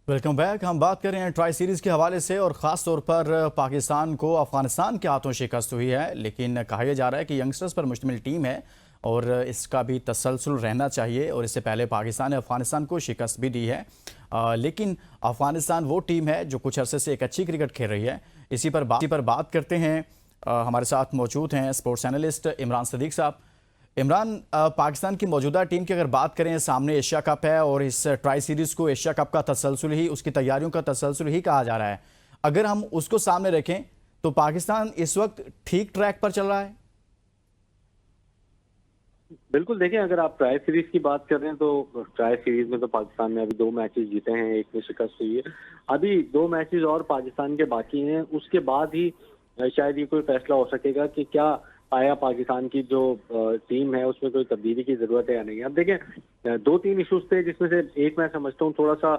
Welcome back. हम बात कर रहे हैं ट्राई सीरीज़ के हवाले से और ख़ास तौर पर पाकिस्तान को अफ़गानिस्तान के हाथों शिकस्त हुई है, लेकिन कहा यह जा रहा है कि यंगस्टर्स पर मुश्तमिल टीम है और इसका भी तसलसल रहना चाहिए। और इससे पहले पाकिस्तान ने अफ़गानिस्तान को शिकस्त भी दी है, लेकिन अफ़गानिस्तान वो टीम है जो कुछ अरसे से एक अच्छी क्रिकेट खेल रही है। इसी पर बात करते हैं। हमारे साथ मौजूद हैं स्पोर्ट्स एनालिस्ट इमरान सदीक साहब। इमरान, पाकिस्तान की मौजूदा टीम की अगर बात करें, सामने एशिया कप है और इस ट्राई सीरीज़ को एशिया कप का तसलसल ही, उसकी तैयारियों का तसलसल ही कहा जा रहा है। अगर हम उसको सामने रखें तो पाकिस्तान इस वक्त ठीक ट्रैक पर चल रहा है। बिल्कुल, देखें, अगर आप ट्राई सीरीज की बात कर रहे हैं तो ट्राई सीरीज में तो पाकिस्तान ने अभी 2 मैचेस जीते हैं, एक में शिकस्त हुई है। अभी 2 मैचेस और पाकिस्तान के बाकी हैं, उसके बाद ही शायद ये कोई फैसला हो सकेगा कि क्या आया पाकिस्तान की जो टीम है उसमें कोई तब्दीली की जरूरत है या नहीं। अब देखें, 2-3 इशूज थे जिसमें से एक मैं समझता हूँ थोड़ा सा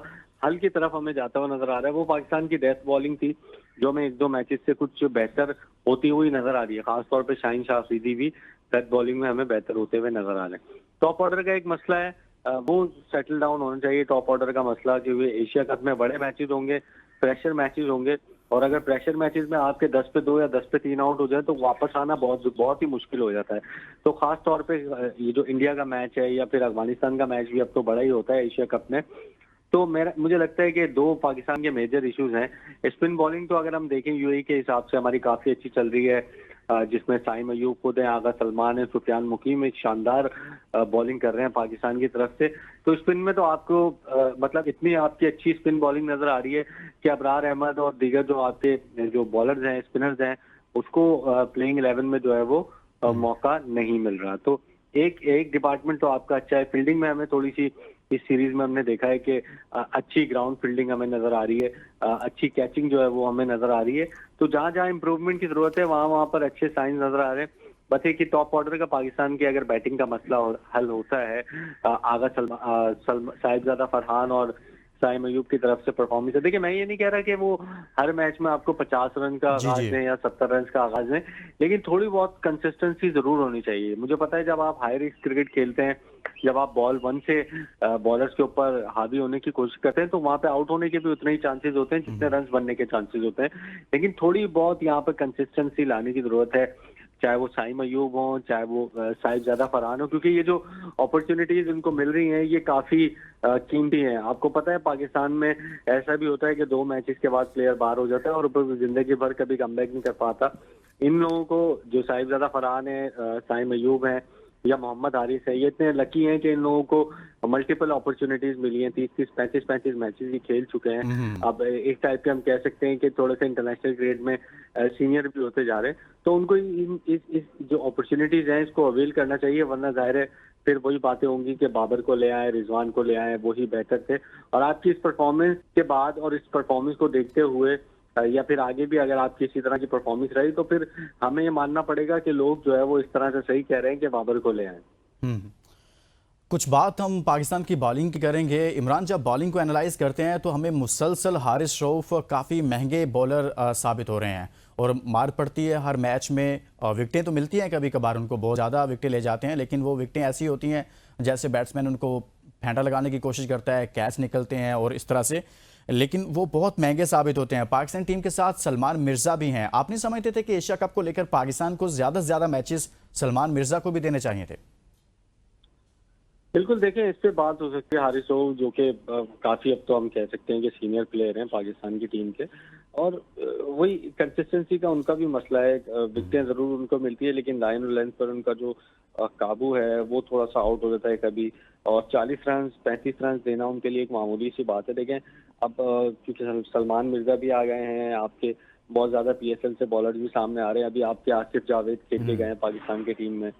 हल की तरफ हमें जाता हुआ नजर आ रहा है। वो पाकिस्तान की डेथ बॉलिंग थी जो हमें 1-2 मैचेस से कुछ बेहतर होती हुई नजर आ रही है। खासतौर पर शाहीन शाह अफरीदी भी डेथ बॉलिंग में हमें बेहतर होते हुए नजर आ रहे हैं। टॉप ऑर्डर का एक मसला है, वो सेटल डाउन होना चाहिए। टॉप ऑर्डर का मसला, क्योंकि एशिया कप में बड़े मैचेस होंगे, प्रेशर मैचेस होंगे, और अगर प्रेशर मैचेस में आपके 10 पे 2 या 10 पे 3 आउट हो जाए तो वापस आना बहुत ही मुश्किल हो जाता है। तो खास तौर पे ये जो इंडिया का मैच है या फिर अफगानिस्तान का मैच भी अब तो बड़ा ही होता है एशिया कप में। तो मुझे लगता है कि 2 पाकिस्तान के मेजर इश्यूज हैं। स्पिन बॉलिंग तो अगर हम देखें यूएई के हिसाब से हमारी काफी अच्छी चल रही है, जिसमें साइम अयूब खुद है, आगा सलमान है, सुफियान मुकीम एक शानदार बॉलिंग कर रहे हैं पाकिस्तान की तरफ से। तो स्पिन में तो आपको मतलब इतनी आपकी अच्छी स्पिन बॉलिंग नजर आ रही है कि अबरार अहमद और दीगर जो आपके जो बॉलर्स हैं, स्पिनर्स हैं, उसको प्लेइंग 11 में जो है वो मौका नहीं मिल रहा। तो एक एक डिपार्टमेंट तो आपका अच्छा है। फील्डिंग में हमें थोड़ी सी इस सीरीज में हमने देखा है कि अच्छी ग्राउंड फील्डिंग हमें नजर आ रही है, अच्छी कैचिंग जो है वो हमें नजर आ रही है। तो जहां जहां इंप्रूवमेंट की जरूरत है वहां पर अच्छे साइन नजर आ रहे हैं। बस एक ही टॉप ऑर्डर का पाकिस्तान की अगर बैटिंग का मसला हल होता है, आगा साहिबजादा फरहान और साइम अयूब की तरफ से परफॉर्मेंस है। देखिए, मैं ये नहीं कह रहा कि वो हर मैच में आपको 50 रन का जी आगाज जी। दें या 70 रन का आगाज दें, लेकिन थोड़ी बहुत कंसिस्टेंसी जरूर होनी चाहिए। मुझे पता है जब आप हाई रिस्क क्रिकेट खेलते हैं, जब आप बॉल 1 से बॉलर्स के ऊपर हावी होने की कोशिश करते हैं, तो वहां पे आउट होने के भी उतने ही चांसेस होते हैं जितने रन बनने के चांसेस होते हैं। लेकिन थोड़ी बहुत यहाँ पे कंसिस्टेंसी लाने की जरूरत है, चाहे वो साइम अयूब हो, चाहे वो साहिबजादा फरहान हो, क्योंकि ये जो अपॉर्चुनिटीज इनको मिल रही हैं ये काफी कीमती हैं। आपको पता है पाकिस्तान में ऐसा भी होता है कि 2 मैचेस के बाद प्लेयर बाहर हो जाता है और ऊपर जिंदगी भर कभी कमबैक नहीं कर पाता। इन लोगों को, जो साहिबजादा फरहान है, साइम अयूब है या मोहम्मद हारिस है, ये इतने लकी हैं कि इन लोगों को मल्टीपल अपॉर्चुनिटीज मिली हैं। 30-30, 35-35 मैचेस ये खेल चुके हैं। अब एक टाइप के हम कह सकते हैं कि थोड़े से इंटरनेशनल क्रिकेट में सीनियर भी होते जा रहे हैं। तो उनको इस जो अपॉर्चुनिटीज हैं इसको अवेल करना चाहिए, वरना जाहिर है फिर वही बातें होंगी कि बाबर को ले आए, रिजवान को ले आए, वही बेहतर थे। और आपकी इस परफॉर्मेंस के बाद और इस परफॉर्मेंस को देखते हुए या फिर आगे भी अगर आपकी इसी तरह की परफॉर्मेंस रही तो फिर हमें ये मानना पड़ेगा कि लोग जो है वो इस तरह से सही कह रहे हैं कि बाबर को ले आए। कुछ बात हम पाकिस्तान की बॉलिंग की करेंगे। इमरान, जब बॉलिंग को एनालाइज करते हैं तो हमें मुसलसल हारिस रऊफ काफ़ी महंगे बॉलर साबित हो रहे हैं और मार पड़ती है हर मैच में। विकटें तो मिलती हैं, कभी कभार उनको बहुत ज़्यादा विकटें ले जाते हैं, लेकिन वो विकटें ऐसी होती हैं जैसे बैट्समैन उनको फेंटा लगाने की कोशिश करता है, कैच निकलते हैं और इस तरह से, लेकिन वो बहुत महंगे साबित होते हैं। पाकिस्तान टीम के साथ सलमान मिर्ज़ा भी हैं। आप नहीं समझते थे कि एशिया कप को लेकर पाकिस्तान को ज़्यादा से ज़्यादा मैचेस सलमान मिर्ज़ा को भी देने चाहिए थे? बिल्कुल, देखें, इस पे बात हो सकती है। हारिस रऊफ जो कि काफी, अब तो हम कह सकते हैं कि सीनियर प्लेयर हैं पाकिस्तान की टीम के, और वही कंसिस्टेंसी का उनका भी मसला है। विकटें जरूर उनको मिलती है लेकिन लाइन और लेंथ पर उनका जो काबू है वो थोड़ा सा आउट हो जाता है कभी। और 40 रन 35 रन देना उनके लिए एक मामूली सी बात है। देखें, अब क्योंकि सलमान मिर्जा भी आ गए हैं, आपके बहुत ज्यादा पीएसएल से बॉलर भी सामने आ रहे हैं। अभी आपके आसिफ जावेद खेल के गए हैं पाकिस्तान की टीम में,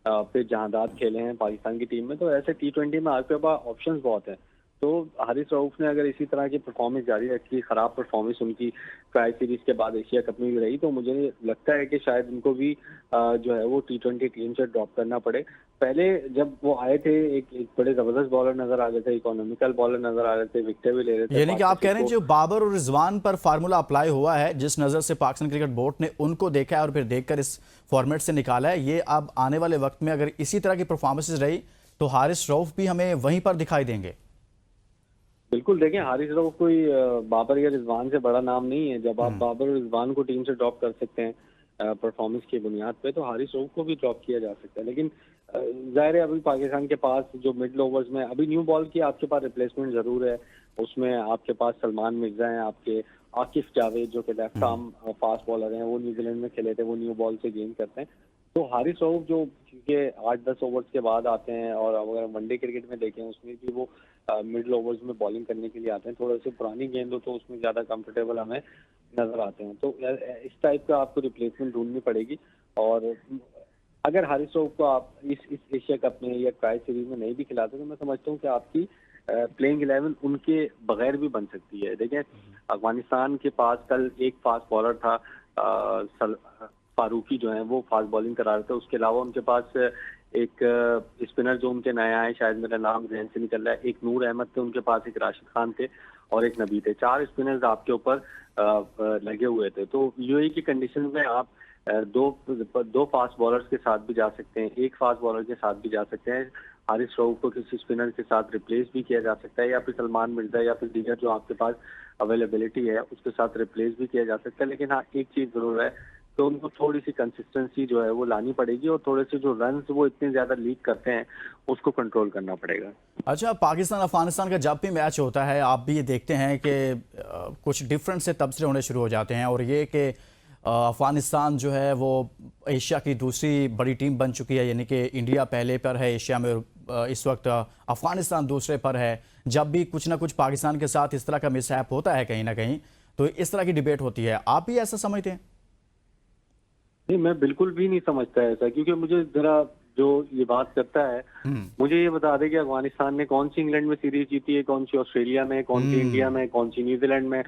फिर जहादात खेले हैं पाकिस्तान की टीम में। तो ऐसे T20 में आपके पास ऑप्शंस बहुत हैं। तो हारिस रऊफ ने अगर इसी तरह की परफॉर्मेंस जारी रखी, खराब परफॉर्मेंस उनकी ट्राई सीरीज के बाद एशिया कप में भी रही, तो मुझे लगता है कि शायद उनको भी जो है वो T20 टीम से ड्रॉप करना पड़े। पहले जब वो आए थे एक बड़े जबरदस्त बॉलर नजर आ रहे थे, इकोनॉमिकल बॉलर नजर आ रहे थे, विकेटें भी ले रहे थे। यानी कि आप कह रहे हैं जो बाबर और रिजवान पर फार्मूला अप्लाई हुआ है, जिस नज़र से पाकिस्तान क्रिकेट बोर्ड ने उनको देखा है और फिर देखकर इस फॉर्मेट से निकाला है, ये अब आने वाले वक्त में अगर इसी तरह की परफॉर्मेंसेज रही तो हारिस रऊफ भी हमें वहीं पर दिखाई देंगे। बिल्कुल देखें, हारिस रऊफ कोई बाबर या रिजवान से बड़ा नाम नहीं है। जब आप बाबर और रिजवान को टीम से ड्रॉप कर सकते हैं परफॉर्मेंस की बुनियाद पे, तो हारिस रऊफ को भी ड्रॉप किया जा सकता है। लेकिन जाहिर है अभी पाकिस्तान के पास जो मिडल ओवर्स में अभी न्यू बॉल की आपके पास रिप्लेसमेंट जरूर है। उसमें आपके पास सलमान मिर्जा हैं, आपके आकिफ जावेद जो कि लेफ्ट आर्म फास्ट बॉलर हैं, वो न्यूजीलैंड में खेले थे, वो न्यू बॉल से गेम करते हैं। तो हारिस रऊफ जो क्योंकि 8-10 ओवर्स के बाद आते हैं, और अगर वनडे क्रिकेट में देखें उसमें भी वो मिडिल ओवर्स में बॉलिंग करने के लिए आते हैं। थोड़ा सी पुरानी गेंद हो तो उसमें ज़्यादा कंफर्टेबल हमें नजर आते हैं। तो इस टाइप का आपको रिप्लेसमेंट ढूंढनी पड़ेगी। और अगर हारिस रऊफ को आप इस एशिया कप में या ट्राई सीरीज में नहीं भी खिलाते, तो मैं समझता हूँ कि आपकी प्लेइंग 11 उनके बगैर भी बन सकती है। देखें, अफगानिस्तान के पास कल एक फास्ट बॉलर था, फारूकी जो है वो फास्ट बॉलिंग करा रहे थे। उसके अलावा उनके पास एक स्पिनर जो उनके नए आए, शायद मेरा नाम जहन से निकल रहा है, एक नूर अहमद थे उनके पास, एक राशिद खान थे और एक नबी थे। 4 स्पिनर्स आपके ऊपर लगे हुए थे। तो यूएई की कंडीशन में आप दो फास्ट बॉलर्स के साथ भी जा सकते हैं, एक फास्ट बॉलर के साथ भी जा सकते हैं। हारिस रऊफ को किसी स्पिनर के साथ रिप्लेस भी किया जा सकता है, या फिर सलमान मिर्जा या फिर दीगर जो आपके पास अवेलेबिलिटी है उसके साथ रिप्लेस भी किया जा सकता है। लेकिन हाँ, एक चीज जरूर है, तो उनको थोड़ी सी कंसिस्टेंसी जो है वो लानी पड़ेगी, और थोड़े से जो रन्स वो इतने ज्यादा लीक करते हैं उसको कंट्रोल करना पड़ेगा। अच्छा, पाकिस्तान अफगानिस्तान का जब भी मैच होता है आप भी ये देखते हैं कि कुछ डिफरेंट से तबसरे होने शुरू हो जाते हैं, और ये कि अफगानिस्तान जो है वो एशिया की दूसरी बड़ी टीम बन चुकी है, यानी कि इंडिया पहले पर है एशिया में, और इस वक्त अफगानिस्तान दूसरे पर है। जब भी कुछ ना कुछ पाकिस्तान के साथ इस तरह का मिसहैप होता है कहीं ना कहीं, तो इस तरह की डिबेट होती है। आप भी ऐसा समझते हैं? नहीं, मैं बिल्कुल भी नहीं समझता ऐसा, क्योंकि मुझे जरा जो ये बात करता है, मुझे ये बता दे कि अफगानिस्तान ने कौन सी इंग्लैंड में सीरीज जीती है, कौन सी ऑस्ट्रेलिया में, कौन सी इंडिया में, कौन सी न्यूजीलैंड में,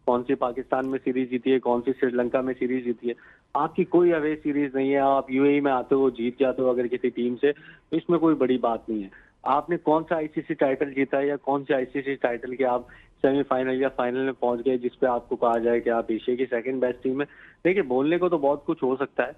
कौन सी पाकिस्तान में सीरीज जीती है, कौन सी श्रीलंका में सीरीज जीती है। आपकी कोई अवे सीरीज नहीं है। आप यूएई में आते हो, जीत जाते हो अगर किसी टीम से, तो इसमें कोई बड़ी बात नहीं है। आपने कौन सा आईसीसी टाइटल जीता है, या कौन से आईसीसी टाइटल के आप सेमीफाइनल या फाइनल में पहुंच गए जिसपे आपको कहा जाए कि आप एशिया की सेकंड बेस्ट टीम है। देखिए, बोलने को तो बहुत कुछ हो सकता है,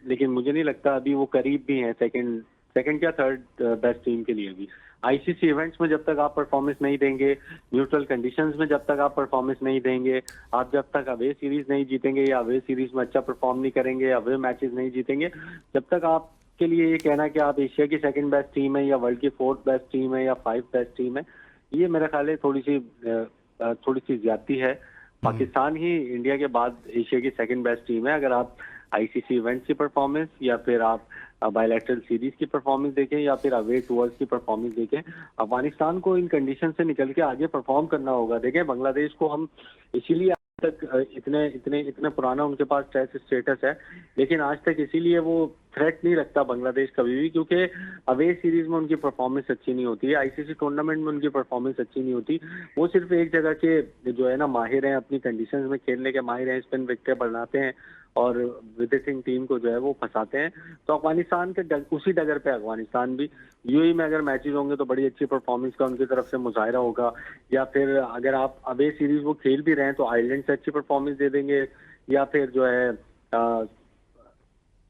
लेकिन मुझे नहीं लगता अभी वो करीब भी हैं सेकंड सेकंड या थर्ड बेस्ट टीम के लिए भी। आईसीसी इवेंट्स में जब तक आप परफॉर्मेंस नहीं देंगे, न्यूट्रल कंडीशंस में जब तक आप परफॉर्मेंस नहीं देंगे, आप जब तक अवे सीरीज नहीं जीतेंगे, या अवे सीरीज में अच्छा परफॉर्म नहीं करेंगे, अवे मैचेस नहीं जीतेंगे, जब तक आपके लिए ये कहना कि आप एशिया की सेकंड बेस्ट टीम है, या वर्ल्ड की 4th बेस्ट टीम है, या 5th बेस्ट टीम है, ये मेरा ख्याल है थोड़ी सी ज्यादती है। पाकिस्तान ही इंडिया के बाद एशिया की सेकंड बेस्ट टीम है। अगर आप आईसीसी इवेंट्स की परफॉर्मेंस, या फिर आप बायलैटरल सीरीज की परफॉर्मेंस देखें, या फिर अवे टूर्स की परफॉर्मेंस देखें, अफगानिस्तान को इन कंडीशन से निकल के आगे परफॉर्म करना होगा। देखें, बांग्लादेश को हम इसीलिए आज तक इतने पुराना उनके पास टेस्ट स्टेटस है, लेकिन आज तक इसीलिए वो थ्रेट नहीं रखता बांग्लादेश कभी भी, क्योंकि अवे सीरीज में उनकी परफॉर्मेंस अच्छी नहीं होती है, आईसीसी टूर्नामेंट में उनकी परफॉर्मेंस अच्छी नहीं होती। वो सिर्फ एक जगह के जो है ना माहिर हैं, अपनी कंडीशंस में खेलने के माहिर हैं, स्पिन विकेटें बनाते हैं और विदेशी टीम को जो है वो फंसाते हैं। तो अफगानिस्तान के उसी डगर पे अफगानिस्तान भी, यूएई में अगर मैचेस होंगे तो बड़ी अच्छी परफॉर्मेंस का उनकी तरफ से मुजाहिरा होगा, या फिर अगर आप अवे सीरीज वो खेल भी रहे हैं तो आयरलैंड से अच्छी परफॉर्मेंस दे देंगे, या फिर जो है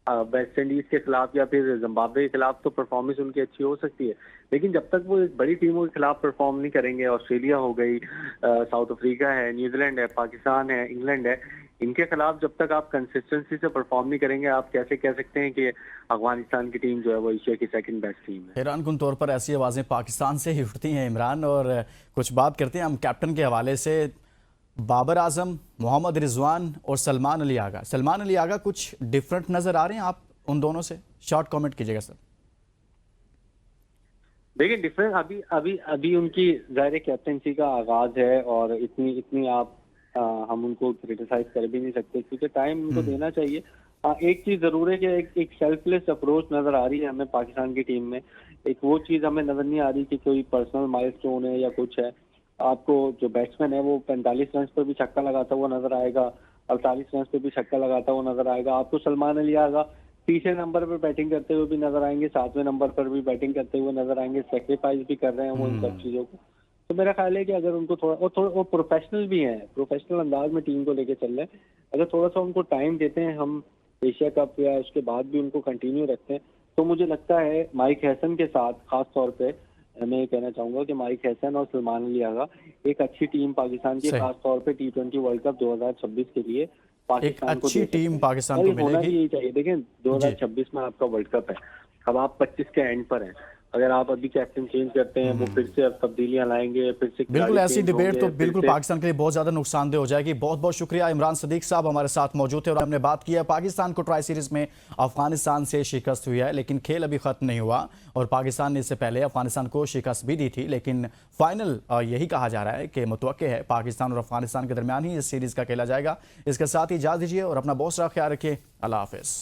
वेस्ट इंडीज के खिलाफ या फिर जिम्बाब्वे के खिलाफ, तो परफॉर्मेंस उनकी अच्छी हो सकती है। लेकिन जब तक वो एक बड़ी टीमों के खिलाफ परफॉर्म नहीं करेंगे, ऑस्ट्रेलिया हो गई, साउथ अफ्रीका है, न्यूजीलैंड है, पाकिस्तान है, इंग्लैंड है, इनके खिलाफ जब तक आप कंसिस्टेंसी से परफॉर्म नहीं करेंगे, आप कैसे कह सकते हैं कि अफगानिस्तान की टीम जो है वो एशिया की सेकंड बेस्ट टीम है। हैरानकुन तौर पर ऐसी आवाज़ें पाकिस्तान से ही उठती हैं इमरान। और कुछ बात करते हैं हम कैप्टन के हवाले से। बाबर आजम, मोहम्मद रिजवान और सलमान अली आगा। सलमान अली आगा कुछ डिफरेंट नज़र आ रहे हैं आप उन दोनों से? शॉर्ट कमेंट कीजिएगा सर। देखिए, डिफरेंस अभी उनकी ज़ाहिर कैप्टनसी का आगाज है, और इतनी आप हम उनको क्रिटिसाइज कर भी नहीं सकते, क्योंकि टाइम उनको देना चाहिए। एक चीज जरूर है कि एक सेल्फलेस अप्रोच नजर आ रही है हमें पाकिस्तान की टीम में। एक वो चीज हमें नजर नहीं आ रही कि कोई पर्सनल माइलस्टोन है या कुछ है। आपको जो बैट्समैन है वो 45 रन पर भी छक्का लगाता हुआ नजर आएगा, 48 रन पे भी छक्का लगाता हुआ नजर आएगा। आपको सलमान अली आगा तीसरे नंबर पर बैटिंग करते हुए भी नजर आएंगे, 7वें नंबर पर भी बैटिंग करते हुए नजर आएंगे। सेक्रीफाइस भी कर रहे हैं वो इन सब चीजों को। तो मेरा ख्याल है कि अगर उनको थोड़ा वो प्रोफेशनल भी हैं, प्रोफेशनल अंदाज में टीम को लेके चल रहे हैं, अगर थोड़ा सा उनको टाइम देते हैं हम, एशिया कप या उसके बाद भी उनको कंटिन्यू रखते हैं, तो मुझे लगता है माइक हैसन के साथ खास तौर पे मैं ये कहना चाहूंगा कि माइक हैसन और सलमान अली आगा एक अच्छी टीम पाकिस्तान की सही। खास तौर पे T20 वर्ल्ड कप 2026 के लिए एक पाकिस्तान को अच्छी दे सकते टीम हैं। पाकिस्तान और को ये होना भी मिलेगी। यही चाहिए। देखें 2026 में आपका वर्ल्ड कप है, अब आप 25 के एंड पर हैं। अगर आप अभी कैप्टन चेंज करते हैं, वो फिर से अब तब्दीलियां लाएंगे, फिर से बिल्कुल, खिलाड़ी ऐसी चेंज डिबेट होंगे, तो फिर बिल्कुल से पाकिस्तान के लिए बहुत ज़्यादा नुकसानदेह हो जाएगी। बहुत बहुत शुक्रिया इमरान सदीक साहब हमारे साथ मौजूद थे और हमने बात की है पाकिस्तान को ट्राई सीरीज में अफगानिस्तान से शिकस्त हुई है, लेकिन खेल अभी खत्म नहीं हुआ और पाकिस्तान ने इससे पहले अफगानिस्तान को शिकस्त भी दी थी। लेकिन फाइनल यही कहा जा रहा है कि मुतवक्के है पाकिस्तान और अफगानिस्तान के दरमियान ही इस सीरीज का खेला जाएगा। इसके साथ ही इजाज़त दीजिए और अपना बहुत सारा ख्याल रखिए। अल्लाह हाफिज़।